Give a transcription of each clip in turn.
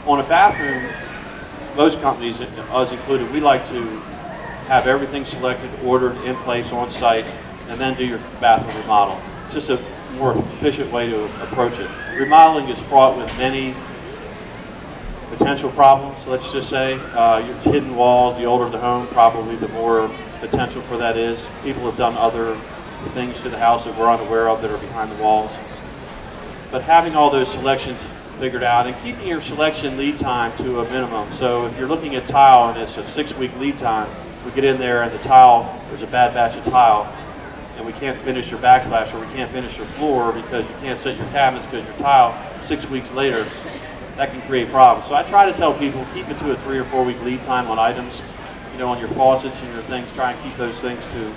On a bathroom, most companies, us included, we like to have everything selected, ordered, in place, on site, and then do your bathroom remodel. It's just a more efficient way to approach it. Remodeling is fraught with many potential problems, let's just say. Your hidden walls, the older the home, probably the more potential for that is. People have done other things to the house that we're unaware of that are behind the walls. But having all those selections figured out and keeping your selection lead time to a minimum. So if you're looking at tile and it's a 6-week lead time, we get in there and the tile, there's a bad batch of tile, and we can't finish your backsplash or we can't finish your floor because you can't set your cabinets because your tile 6 weeks later, that can create problems. So I try to tell people, keep it to a 3 or 4 week lead time on items, you know, on your faucets and your things. Try and keep those things to,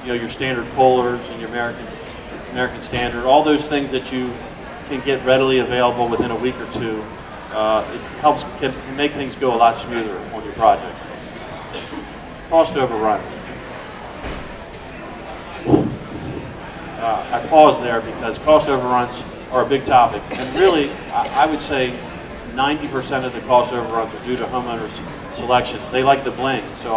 you know, your standard pullers and your American Standard, all those things that you can get readily available within a week or two. It helps, can make things go a lot smoother on your projects. Cost overruns. I pause there because cost overruns are a big topic, and really, I would say 90% of the cost overruns are due to homeowners' selections. They like the bling, so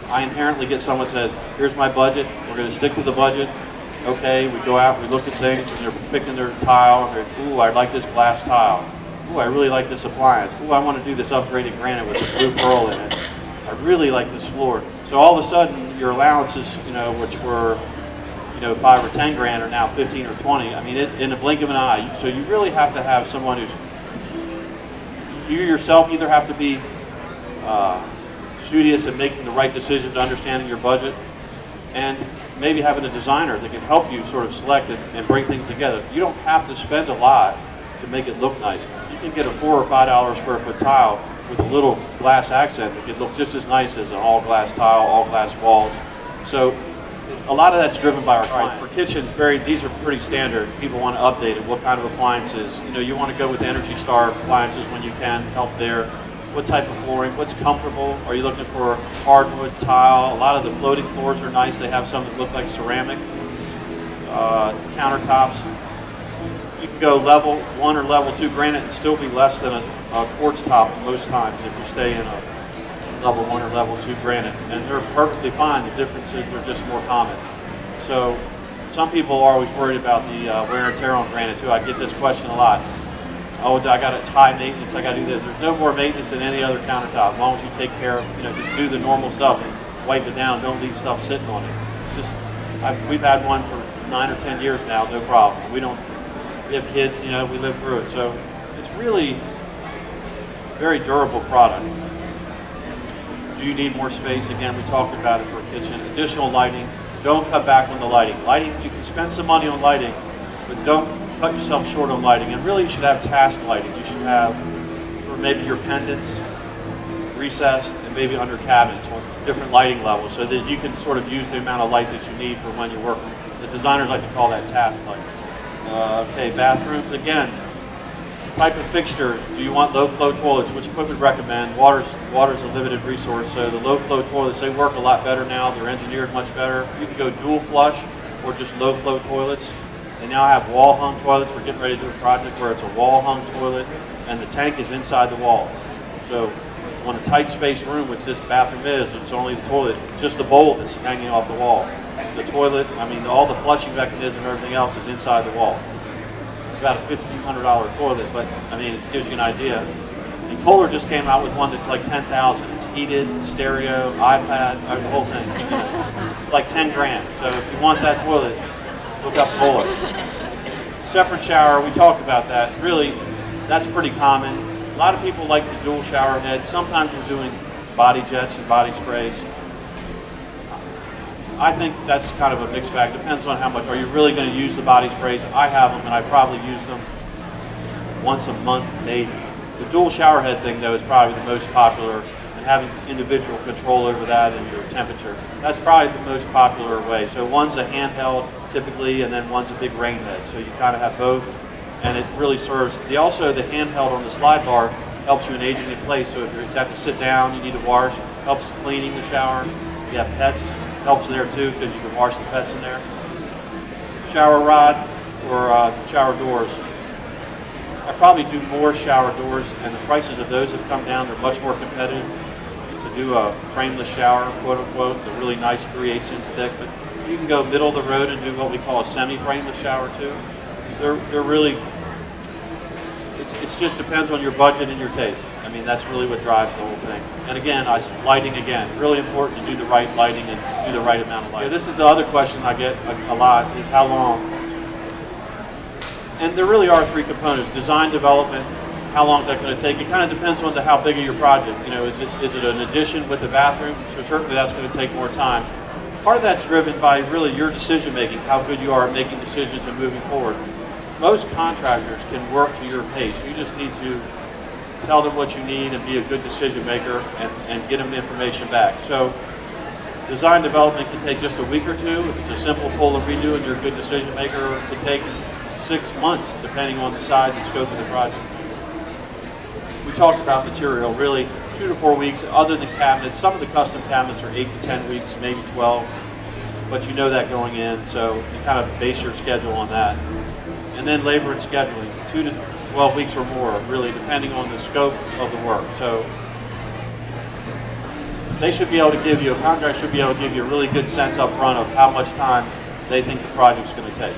I inherently get someone that says, here's my budget, we're going to stick to the budget. Okay, we go out, we look at things, and they're picking their tile, and they're, ooh, I like this glass tile. Ooh, I really like this appliance. Ooh, I want to do this upgraded granite with the blue pearl in it. I really like this floor. So all of a sudden, your allowances, you know, which were, you know, 5 or 10 grand, are now 15 or 20. I mean, in a blink of an eye. So you really have to have someone who's, you yourself either have to be studious in making the right decisions, understanding your budget, and maybe having a designer that can help you sort of select it and bring things together. You don't have to spend a lot to make it look nice. You can get a $4 or $5 square foot tile with a little glass accent that can look just as nice as an all glass tile, all glass walls. So a lot of that's driven by our clients. For kitchen, these are pretty standard. People want to update it. What kind of appliances? You know, you want to go with Energy Star appliances when you can, help there. What type of flooring? What's comfortable? Are you looking for hardwood, tile? A lot of the floating floors are nice. They have some that look like ceramic. Countertops. You can go level 1 or level 2 granite and still be less than a quartz top most times if you stay in a level 1 or level 2 granite. And they're perfectly fine. The difference is they're just more common. So some people are always worried about the wear and tear on granite too. I get this question a lot. Oh, it's high maintenance, I got to do this. There's no more maintenance than any other countertop. As long as you take care of, you know, just do the normal stuff and wipe it down. Don't leave stuff sitting on it. It's just, we've had one for 9 or 10 years now, no problem. We have kids, you know, we live through it. So it's really a very durable product. Do you need more space? Again, we talked about it for a kitchen. Additional lighting. Don't cut back on the lighting. Lighting, you can spend some money on lighting, but don't cut yourself short on lighting. And really, you should have task lighting. You should have sort of maybe your pendants recessed and maybe under cabinets on different lighting levels so that you can sort of use the amount of light that you need for when you're working. The designers like to call that task lighting. Okay, bathrooms, again, type of fixtures. Do you want low flow toilets? Which equipment recommend? Water's a limited resource, so the low flow toilets, they work a lot better now. They're engineered much better. You can go dual flush or just low flow toilets. They now have wall hung toilets. We're getting ready to do a project where it's a wall hung toilet and the tank is inside the wall. So on a tight space room, which this bathroom is, it's only the toilet, just the bowl that's hanging off the wall. The toilet, I mean, all the flushing mechanism and everything else is inside the wall. It's about a $1,500 toilet, but I mean, it gives you an idea. And Kohler just came out with one that's like $10,000. It's heated, stereo, iPad, the whole thing. It's like 10 grand. So if you want that toilet, look up Kohler. Separate shower, we talked about that. Really, that's pretty common. A lot of people like the dual shower head. Sometimes we're doing body jets and body sprays. I think that's kind of a mixed bag. Depends on how much. Are you really going to use the body sprays? I have them, and I probably use them once a month, maybe. The dual shower head thing, though, is probably the most popular, and having individual control over that and your temperature. That's probably the most popular way. So one's a handheld, typically, and then one's a big rain head. So you kind of have both, and it really serves. Also, the handheld on the slide bar helps you in aging in place. So if you have to sit down, you need to wash, helps cleaning the shower. You have pets, helps there too, because you can wash the pets in there. Shower rod or shower doors. I probably do more shower doors, and the prices of those have come down. They're much more competitive. To do a frameless shower, quote unquote, the really nice 3/8 inch thick, but you can go middle of the road and do what we call a semi-frameless shower too. They're really, it just depends on your budget and your taste. I mean, that's really what drives the whole thing. And again, lighting again, really important to do the right lighting and do the right amount of lighting. Yeah, this is the other question I get a lot, is how long? And there really are three components: design, development. How long is that going to take? It kind of depends on how big of your project. You know, is it an addition with a bathroom? So certainly that's going to take more time. Part of that's driven by really your decision making, how good you are at making decisions and moving forward. Most contractors can work to your pace. You just need to tell them what you need and be a good decision maker and get them the information back. So design development can take just a week or two. If it's a simple pull and redo and you're a good decision maker, it can take 6 months depending on the size and scope of the project. We talked about material, really 2 to 4 weeks, other than cabinets. Some of the custom cabinets are 8 to 10 weeks, maybe 12, but you know that going in, so you kind of base your schedule on that. And then labor and scheduling, 2 to 12 weeks or more, really depending on the scope of the work. So they should be able to give you, a contractor should be able to give you a really good sense up front of how much time they think the project's going to take.